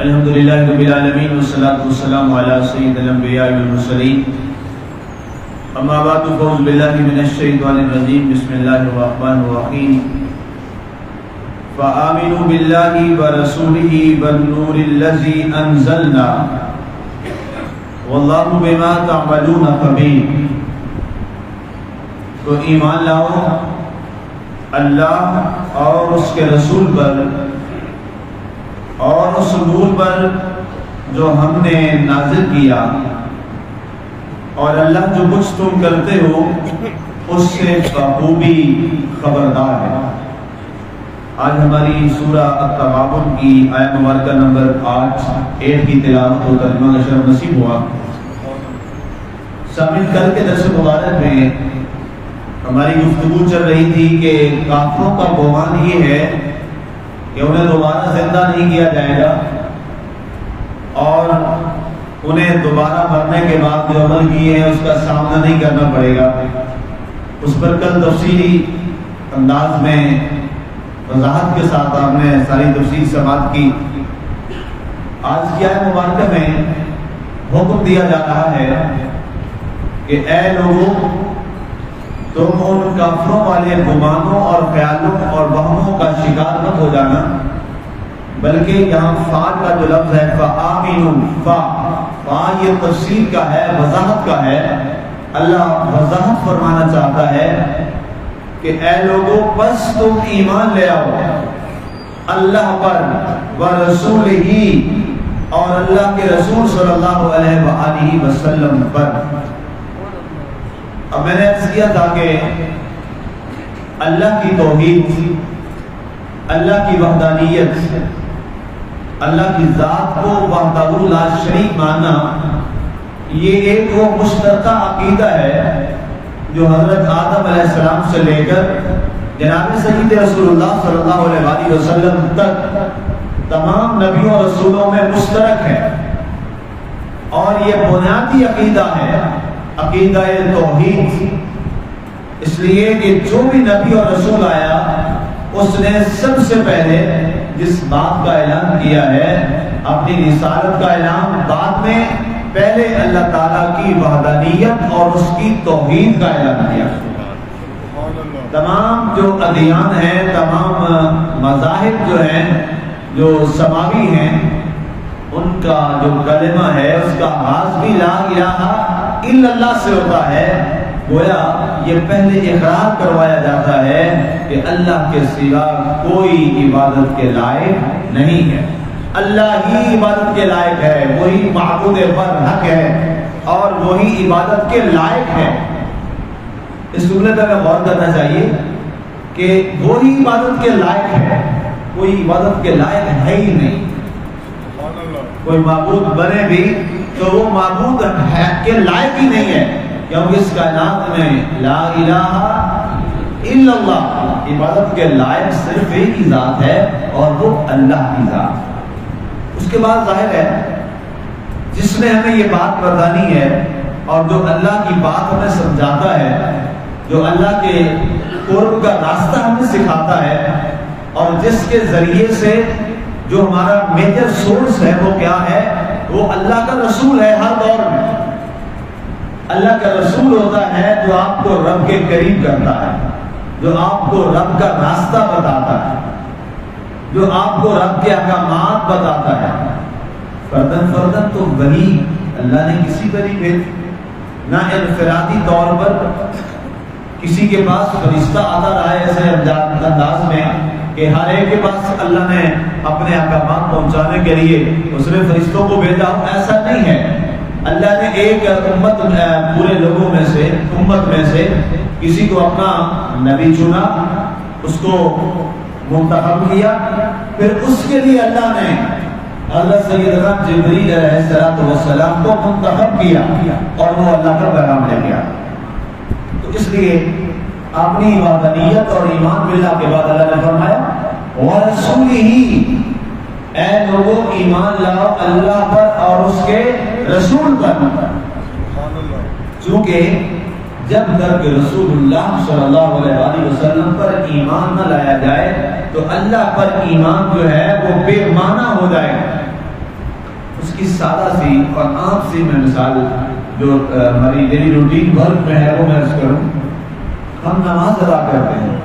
الحمد للہ رب العالمین والصلاة والسلام علی سید الانبیاء والمرسلین اما بعد فاعوذ باللہ من الشیطان الرجیم بسم اللہ الرحمن الرحیم فآمنوا باللہ ورسولہ والنور الذی انزلنا واللہ بما تعملون خبیر۔ تو ایمان لاؤ اللہ اور اس کے رسول پر اور اس نور پر جو ہم نے نازل کیا، اور اللہ جو کچھ تم کرتے ہو اس سے بخوبی خبردار ہے۔ آج ہماری سورہ التغابن کی آیت مبارکہ نمبر 8 کی تلاوت و ترجمہ کا شرف نصیب ہوا۔ شامل کل کے درس مبارک میں ہماری گفتگو چل رہی تھی کہ کافروں کا گمان یہ ہے کہ انہیں دوبارہ زندہ نہیں کیا جائے گا اور انہیں دوبارہ مرنے کے بعد جو عمل کیے ہیں اس کا سامنا نہیں کرنا پڑے گا۔ اس پر کل تفصیلی انداز میں وضاحت کے ساتھ آپ نے ساری تفصیل سماعت کی۔ آج کی آیت مبارکہ میں حکم دیا جا رہا ہے کہ اے لوگوں، تم ان کافروں والے گمانوں اور خیالوں اور وہموں کا شکار مت ہو جانا، بلکہ یہاں فا کا جو لفظ ہے فآمنوا، فا یہ تفسیر کا ہے، وضاحت کا ہے۔ اللہ وضاحت فرمانا چاہتا ہے کہ اے لوگوں، بس تم ایمان لے آؤ اللہ پر ورسولہ، اور اللہ کے رسول صلی اللہ علیہ وآلہ وسلم پر۔ اب میں نے عرض کیا تھا کہ اللہ کی توحید، اللہ کی وحدانیت، اللہ کی ذات کو وحدہ لا شریک ماننا، یہ ایک وہ مشترکہ عقیدہ ہے جو حضرت آدم علیہ السلام سے لے کر جناب سید رسول اللہ صلی اللہ علیہ وآلہ وسلم تک تمام نبیوں اور رسولوں میں مشترک ہے، اور یہ بنیادی عقیدہ ہے، عقیدہ توحید۔ اس لیے کہ جو بھی نبی اور رسول آیا اس نے سب سے پہلے جس بات کا اعلان کیا ہے، اپنی رسالت کا اعلان بعد میں، پہلے اللہ تعالیٰ کی وحدانیت اور اس کی توحید کا اعلان کیا۔ تمام جو ادیان ہیں، تمام مذاہب جو ہیں جو سماوی ہیں، ان کا جو کلمہ ہے اس کا آغاز بھی لا الہ الا اللہ سے ہوتا ہے۔ گویا یہ پہلے اقرار کروایا جاتا ہے کہ اللہ کے سوا کوئی عبادت کے لائق نہیں ہے، اللہ ہی عبادت کے لائق ہے، وہی معبود برحق ہے اور وہی عبادت کے لائق ہے۔ اس جملے پہ ہمیں غور کرنا چاہیے کہ وہی عبادت کے لائق ہے، کوئی عبادت کے لائق ہے ہی نہیں۔ کوئی معبود بنے بھی تو وہ معبود ہے کے لائق ہی نہیں ہے، کیونکہ اس کائنات میں لا الہ الا اللہ، عبادت کے لائق صرف ایک ہی ذات ہے اور وہ اللہ کی ذات۔ اس کے بعد ظاہر ہے جس نے ہمیں یہ بات بتانی ہے اور جو اللہ کی بات ہمیں سمجھاتا ہے، جو اللہ کے قرب کا راستہ ہمیں سکھاتا ہے، اور جس کے ذریعے سے جو ہمارا میجر سورس ہے وہ کیا ہے؟ وہ اللہ کا رسول ہے۔ ہر دور میں اللہ کا رسول ہوتا ہے جو آپ کو رب کے قریب کرتا ہے، جو آپ کو رب کا راستہ بتاتا ہے، جو آپ کو رب کے احکامات بتاتا ہے۔ فردن فردن تو ولی اللہ نے کسی پر نہیں بھیجا، نہ انفرادی طور پر کسی کے پاس فرشتہ آتا رہا ہے ایسے انداز میں کہ ہر ایک کے پاس اللہ نے اپنے احکامات پہنچانے کے لیے اس نے فرشتوں کو بھیجا، ایسا نہیں ہے۔ اللہ نے ایک امت پورے لوگوں میں سے، امت میں سے کسی کو اپنا نبی چنا، اس کو منتخب کیا، پھر اس کے لیے اللہ نے حضرت سیدنا جبریل علیہ السلام کو منتخب کیا اور وہ اللہ کا پیغام لے گیا۔ تو اس لیے اپنی وحدانیت اور ایمان باللہ کے بعد اللہ نے فرمایا وَرَسُولِهِ، اے لوگوں ایمان لاؤ اللہ پر اور اس کے رسول پر۔ چونکہ جب تک رسول اللہ صلی اللہ علیہ وسلم پر ایمان نہ لایا جائے تو اللہ پر ایمان جو ہے وہ بے معنی ہو جائے گا۔ اس کی سادہ سی اور عام سی میں مثال جو ہماری ڈیلی روٹین ورک میں ہے وہ میں عرض کروں. ہم نماز ادا کرتے ہیں،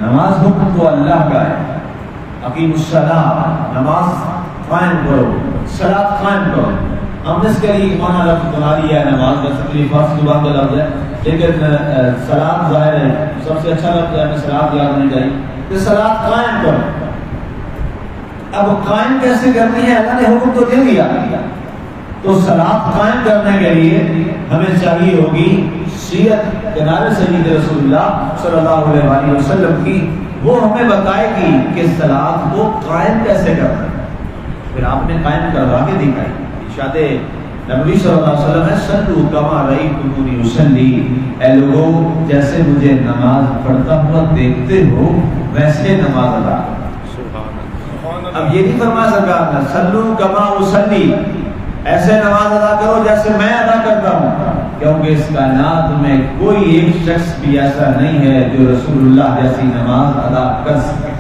نماز حکم تو اللہ کا ہے، اقیم الصلاۃ، نماز قائم کرو، صلاۃ قائم کرو. ہم نے اس کے لیے مانا لفظ بنا لیا ہے نماز، جیسے کہ فارسی زبان کا لفظ ہے، لیکن صلاۃ ظاہر ہے سب سے اچھا لفظ ہے، ہمیں صلاۃ یاد ہونی چاہیے کہ صلاۃ قائم کرو. اب قائم کیسے کرنی ہے؟ اللہ نے حکم تو دے دیا، تو صلاۃ قائم کرنے کے لیے ہمیں چاہیے ہوگی سیرت جناب سید رسول اللہ صلی اللہ علیہ وسلم کی، وہ ہمیں بتائے گی کہ صلاۃ کو قائم کیسے کرنا ہے. پھر آپ نے قائم کروا کے دکھائی. ارشاد نبی صلی اللہ علیہ وسلم ہے صلو کما رأیتمونی اصلی، اے لوگوں جیسے مجھے نماز پڑھتا ہوا دیکھتے ہو ویسے نماز ادا کرو. اب یہ نہیں فرمایا سرکار نے صلو کما اصلی، ایسے نماز ادا کرو جیسے میں ادا کرتا ہوں، کیونکہ اس کائنات میں کوئی ایک شخص بھی ایسا نہیں ہے جو رسول اللہ جیسی نماز ادا کر سکے.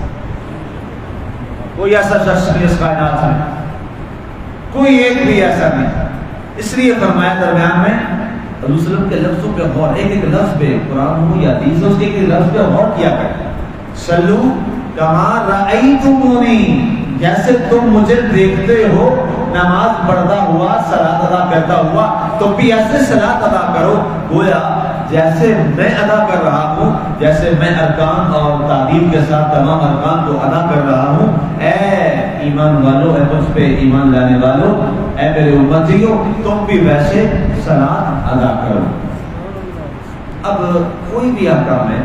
کوئی ایسا شخص نہیں اس کائنات میں، کوئی ایک بھی ایسا نہیں. اس لیے فرمایا درمیان میں رسول اللہ وسلم کے لفظوں پہ غور، ایک ایک لفظ پہ قرآن ہو یا حدیث ہو، اس کے ایک لفظ پہ غور کیا کریں. صلو کما رأیتمونی، جیسے تم مجھے دیکھتے ہو نماز پڑھتا ہوا، صلاۃ ادا کرتا ہوا، تو بھی ایسے صلاۃ ادا کرو گویا جیسے میں ادا کر رہا ہوں، جیسے میں ارکان اور تعلیم کے ساتھ تمام ارکان کو ادا کر رہا ہوں. اے ایمان والو، اے مجھ پہ ایمان لانے والو، اے میرے امتیوں، تم بھی ویسے صلاۃ ادا کرو. اب کوئی بھی احکام ہے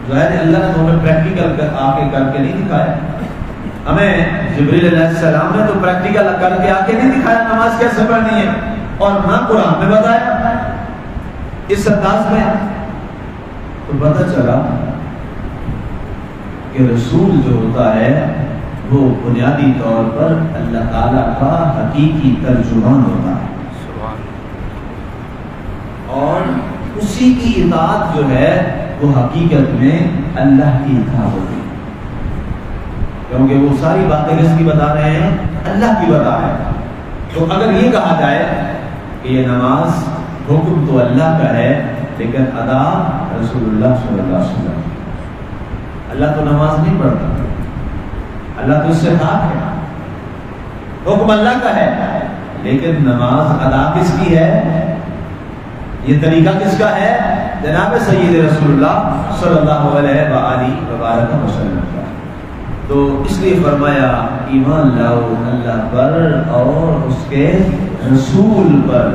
ظاہر اللہ نے ہمیں پریکٹیکل آ کے کر کے نہیں دکھایا. ہمیں جبریل علیہ السلام نے تو پریکٹیکل کر کے آ کے نہیں دکھایا نماز کیسے پڑھنی ہے، اور نہ قرآن میں بتایا اس انداز میں. تو پتہ چلا کہ رسول جو ہوتا ہے وہ بنیادی طور پر اللہ تعالیٰ کا حقیقی ترجمان ہوتا ہے، اور اسی کی اطاعت جو ہے وہ حقیقت میں اللہ کی اطاعت ہوتی ہے، کیونکہ وہ ساری باتیں کس کی بتا رہے ہیں؟ اللہ کی بتا رہے ہیں. تو اگر یہ کہا جائے کہ یہ نماز حکم تو اللہ کا ہے لیکن ادا رسول اللہ صلی اللہ علیہ وسلم، اللہ تو نماز نہیں پڑھتا، اللہ تو اس سے پاک ہے، حکم اللہ کا ہے، لیکن نماز ادا کس کی ہے؟ یہ طریقہ کس کا ہے؟ جناب سید رسول اللہ صلی اللہ علیہ وآلہ وسلم کا. تو اس لیے فرمایا ایمان لاؤ اللہ پر اور اس کے رسول پر.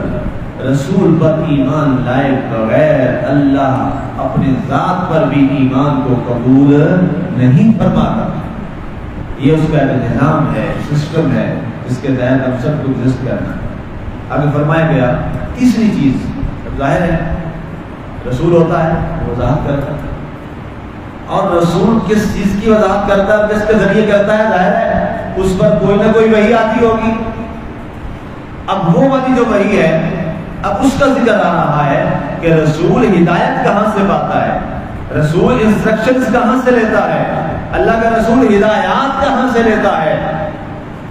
رسول پر ایمان لائے بغیر اللہ اپنے ذات پر بھی ایمان کو قبول نہیں فرماتا. یہ اس کا ایک نظام ہے، سسٹم ہے جس کے تحت ہم سب کو ایگزسٹ کرنا. آگے فرمایا گیا تیسری چیز، ظاہر ہے رسول ہوتا ہے وضاحت کرتا ہے، اور رسول کس چیز کی وضاحت کرتا ہے، کس کے ذریعے کرتا ہے؟ ظاہر ہے اس پر کوئی نہ کوئی وحی آتی ہوگی. اب وہ والی جو وحی ہے، اب اس کا ذکر آ رہا ہے کہ رسول ہدایت کہاں سے پاتا ہے، رسول انسٹرکشنز کہاں سے لیتا ہے، اللہ کا رسول ہدایات کہاں سے لیتا ہے.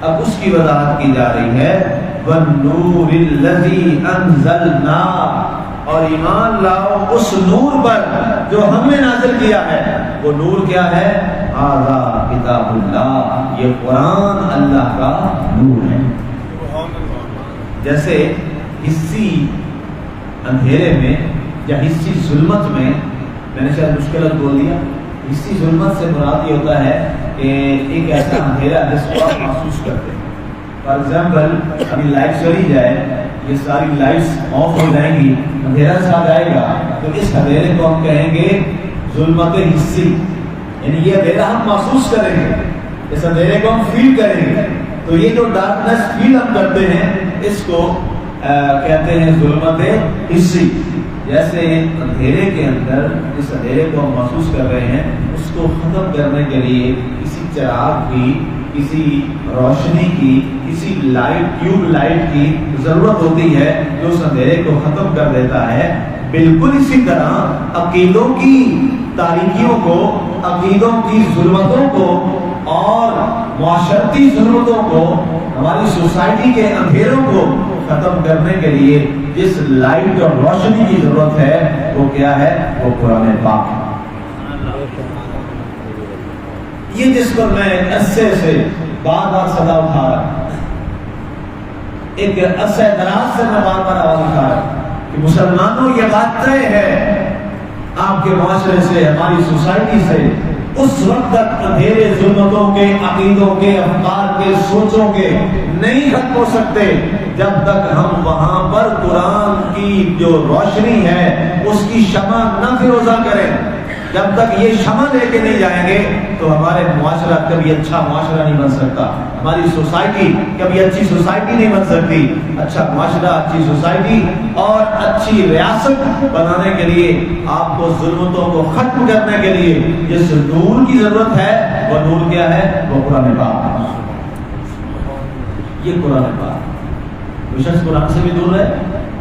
اب اس کی وضاحت کی جا رہی ہے وَالنُّورِ الَّذِي أَنزَلْنَا، اور ایمان لاؤ اس نور پر جو ہم نے نازل کیا ہے. وہ نور کیا ہے؟ ھذا کتاب اللہ، یہ قرآن اللہ کا نور ہے. جیسے حصی اندھیرے میں یا حصی ظلمت میں نے شاید مشکلات بول دیا، حصی ظلمت سے مراد یہ ہوتا ہے کہ ایک ایسا اندھیرا جس کو آپ محسوس کرتے ہیں. فار ایگزامپل ابھی لائٹ چلی جائے، یہ ساری لائٹس آف ہو جائیں گی، اندھیرا چھا جائے گا، تو اس اندھیرے کو ہم کہیں گے ظلمت حصی، یعنی یہ اندھیرا ہم محسوس کریں گے، اس اندھیرے کو ہم فیل کریں گے. تو یہ جو ڈارکنیس فیل ہم کرتے ہیں اس کو کہتے ہیں ظلمت حصی. جیسے اندھیرے کے اندر اس اندھیرے کو ہم محسوس کر رہے ہیں، اس کو ختم کرنے کے لیے کسی چراغ کی، کسی روشنی کی، کسی لائٹ، ٹیوب لائٹ کی ضرورت ہوتی ہے جو اس اندھیرے کو ختم کر دیتا ہے. بالکل اسی طرح عقیدوں کی تاریکیوں کو، عقیدوں کی ظلمتوں کو اور معاشرتی ظلمتوں کو ہماری سوسائٹی کے اندھیروں کو ختم کرنے کے لیے جس لائٹ اور روشنی کی ضرورت ہے وہ کیا ہے؟ وہ قرآن پاک ہے۔ یہ جس پر میں عرصے سے بار بار صدا اٹھا رہا ہوں، ایک عرصہ دراز سے میں بار بار آواز اٹھا رہا ہوں کہ مسلمانوں یہ بات طے ہے، آپ کے معاشرے سے، ہماری سوسائٹی سے اس وقت تک اندھیرے ظلمتوں کے، عقیدوں کے، افکار کے، سوچوں کے نہیں ختم ہو سکتے جب تک ہم وہاں پر قرآن کی جو روشنی ہے اس کی شمع نہ فروزہ کریں۔ جب تک یہ شمع لے کے نہیں جائیں گے تو ہمارے معاشرہ کبھی اچھا معاشرہ نہیں بن سکتا، ہماری سوسائٹی کبھی اچھی سوسائٹی نہیں بن سکتی۔ اچھا معاشرہ، اچھی سوسائٹی اور اچھی ریاست بنانے کے لیے آپ کو ظلمتوں کو ختم کرنے کے لیے جس نور کی ضرورت ہے وہ نور کیا ہے؟ وہ قرآن پاک ہے۔ یہ قرآن پاک، کوئی شخص قرآن سے بھی دور رہے،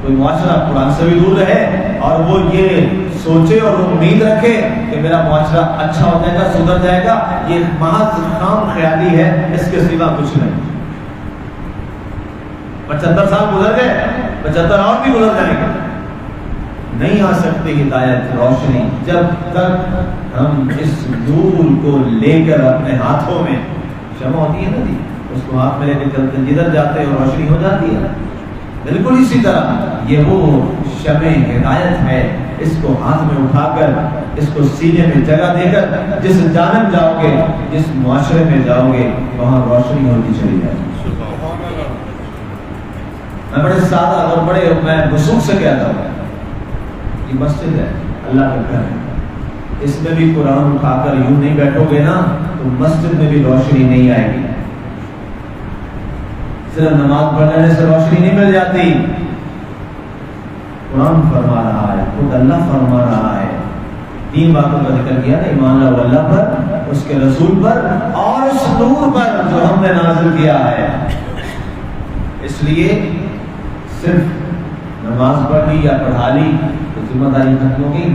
کوئی معاشرہ قرآن سے بھی دور رہے اور وہ یہ سوچے اور امید رکھے کہ میرا معاشرہ اچھا ہو جائے گا، سدھر جائے گا، یہ محض خام خیالی ہے، اس کے سوا کچھ نہیں۔ 75 سال گزر گئے، 75 اور بھی گزر جائیں گے، نہیں آ سکتی ہدایت، روشنی جب تک ہم اس نور کو لے کر اپنے ہاتھوں میں، شمع ہوتی ہے نا جی، اس کو ہاتھ میں لے کے چلتے جدھر جاتے ہیں روشنی ہو جاتی ہے۔ بالکل اسی طرح یہ وہ شمع ہدایت ہے، اس کو ہاتھ میں اٹھا کر، اس کو سینے میں جگہ دے کر جس جانب جاؤ گے، جس معاشرے میں جاؤ گے، وہاں روشنی ہوتی چلی جائے گی۔ میں بڑے سادہ اور بڑے میں وسوخ سے کہتا ہوں، یہ مسجد ہے، اللہ کا گھر ہے، اس میں بھی قرآن اٹھا کر یوں نہیں بیٹھو گے نا تو مسجد میں بھی روشنی نہیں آئے گی۔ صرف نماز پڑھ لینے سے روشنی نہیں مل جاتی، قرآن فرما رہا ہے، خود اللہ فرما رہا ہے، تین باتوں کا ذکر کیا نا، ایمان لاؤ اللہ پر، اس کے رسول پر اور اس نور پر جو ہم نے نازل کیا ہے۔ اس لیے صرف نماز پڑھ لی یا پڑھا لی تو ذمہ داری ختم ہوگی؟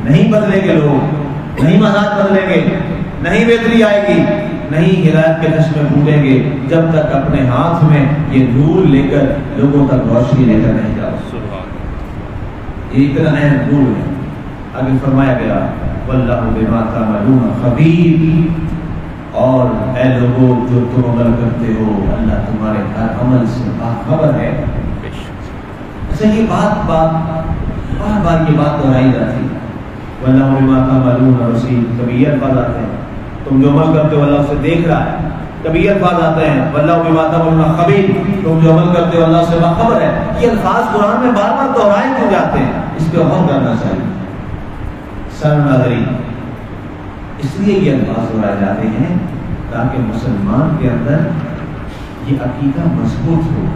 نہیں بدلیں گے لوگ، نہیں مزاج بدلیں گے، نہیں بہتری آئے گی، نہیں ہدایت کے چشمے پھوٹیں گے جب تک اپنے ہاتھ میں یہ نور لے کر لوگوں تک روشنی لے کر نہیں جاؤ۔ یہ اتنا اہم نور ہے۔ آگے فرمایا گیا واللہ بما تعملون خبیر، اور اے لوگوں جو تم عمل کرتے ہو اللہ تمہارے ہر عمل سے باخبر ہے۔ اچھا یہ بات بار بار یہ بات دہرائی جاتی ہے، واللہ بما تعملون بصیر، کبھی یہ الفاظ آتے ہیں تم جو عمل کرتے ہو اللہ اسے دیکھ رہا ہے، کبھی یہ الفاظ آتے ہیں واللہ بما تعملون خبیر، تم جو عمل کرتے ہو اللہ سے باخبر ہے۔ یہ الفاظ قرآن میں بار بار دہرائے کیوں جاتے ہیں؟ اس پہ غور کرنا چاہیے ناظرین۔ اس لیے یہ الفاظ دہرائے جاتے ہیں تاکہ مسلمان کے اندر یہ عقیدہ مضبوط ہو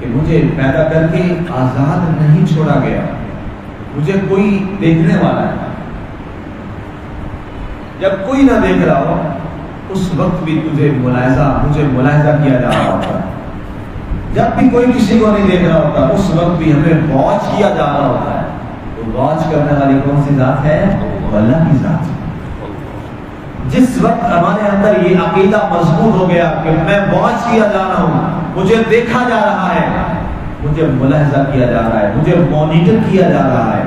کہ مجھے پیدا کر کے آزاد نہیں چھوڑا گیا، مجھے کوئی دیکھنے والا ہے۔ جب کوئی نہ دیکھ رہا ہو اس وقت بھی مجھے ملاحظہ کیا جا رہا ہوتا ہے، جب بھی کوئی کسی کو نہیں دیکھ رہا ہوتا اس وقت بھی ہمیں واچ کیا جا رہا ہوتا ہے۔ تو واچ کرنے والی کون سی ذات ہے؟ وہ اللہ کی ذات ہے۔ جس وقت ہمارے اندر یہ عقیدہ مضبوط ہو گیا کہ میں واچ کیا جا رہا ہوں، مجھے دیکھا جا رہا ہے، مجھے ملاحظہ کیا جا رہا ہے، مجھے مانیٹر کیا جا رہا ہے،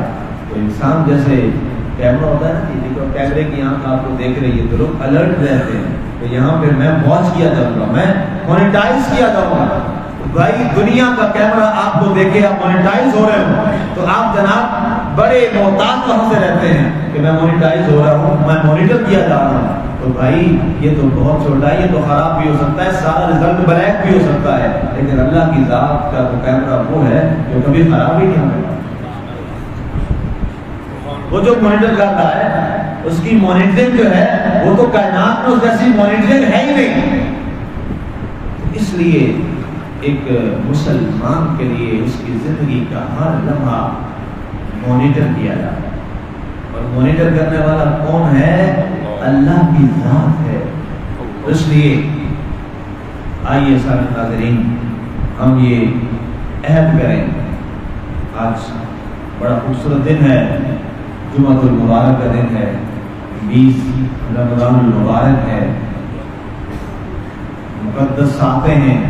تو انسان جیسے کیمرہ ہوتا ہے نا، دیکھو کیمرے کی آنکھ آپ کو دیکھ رہی ہے تو لوگ الرٹ رہتے ہیں، تو یہاں پہ میں واچ کیا جاؤں گا، میں مانیٹائز کیا جاؤں گا۔ بھائی دنیا کا کیمرہ آپ کو دیکھے آپ مانیٹائز ہو رہے ہو تو آپ جناب بڑے محتاط وہاں سے رہتے ہیں کہ میں مانیٹائز ہو رہا ہوں، میں مانیٹر کیا جا رہا ہوں۔ تو بھائی یہ تو بہت چھوٹا ہے، یہ تو خراب بھی ہو سکتا ہے، سارا رزلٹ بلیک بھی ہو سکتا ہے، لیکن اللہ کی ذات کا تو کیمرہ وہ ہے جو کبھی خراب ہی نہیں ہوگا۔ وہ جو مانیٹر کرتا ہے اس کی مانیٹرنگ جو ہے وہ تو کائنات میں اس جیسی مانیٹرنگ ہے ہی نہیں۔ اس لیے ایک مسلمان کے لیے اس کی زندگی کا ہر لمحہ مانیٹر کیا جاتا ہے، اور مانیٹر کرنے والا کون ہے؟ اللہ کی ذات ہے۔ اس لیے آئیے سارے ناظرین ہم یہ عہد کریں، آج بڑا خوبصورت دن ہے، جمعہ المبارک کا دن ہے، 20 رمضان المبارک ہے۔ مقدس ساعتیں ہیں،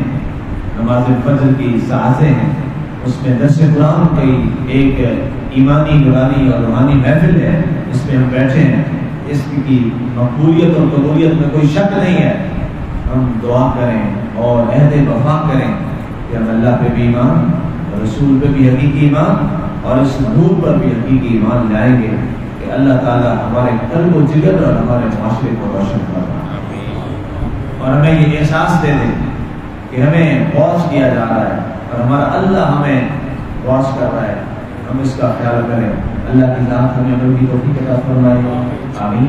نماز فجر کی ساعتیں ہیں، اس میں درس قرآن کی ایک ایمانی نورانی اور روحانی محفل ہے، اس میں ہم بیٹھے ہیں، اس کی مقبولیت اور قبولیت میں کوئی شک نہیں ہے۔ ہم دعا کریں اور عہد وفا کریں کہ ہم اللہ پہ بھی ایمان، رسول پہ بھی حقیقی ایمان، اور اس نور پر بھی حقیقی ایمان لائیں گے کہ اللہ تعالیٰ ہمارے قلب و جگر اور ہمارے معاشرے کو روشن کرے اور ہمیں یہ احساس دے دے کہ ہمیں واچ کیا جا رہا ہے اور ہمارا اللہ ہمیں واچ کر رہا ہے، ہم اس کا خیال کریں۔ اللہ کی ذات ہمیں عمل کی توفیق عطا فرمائے، آمین۔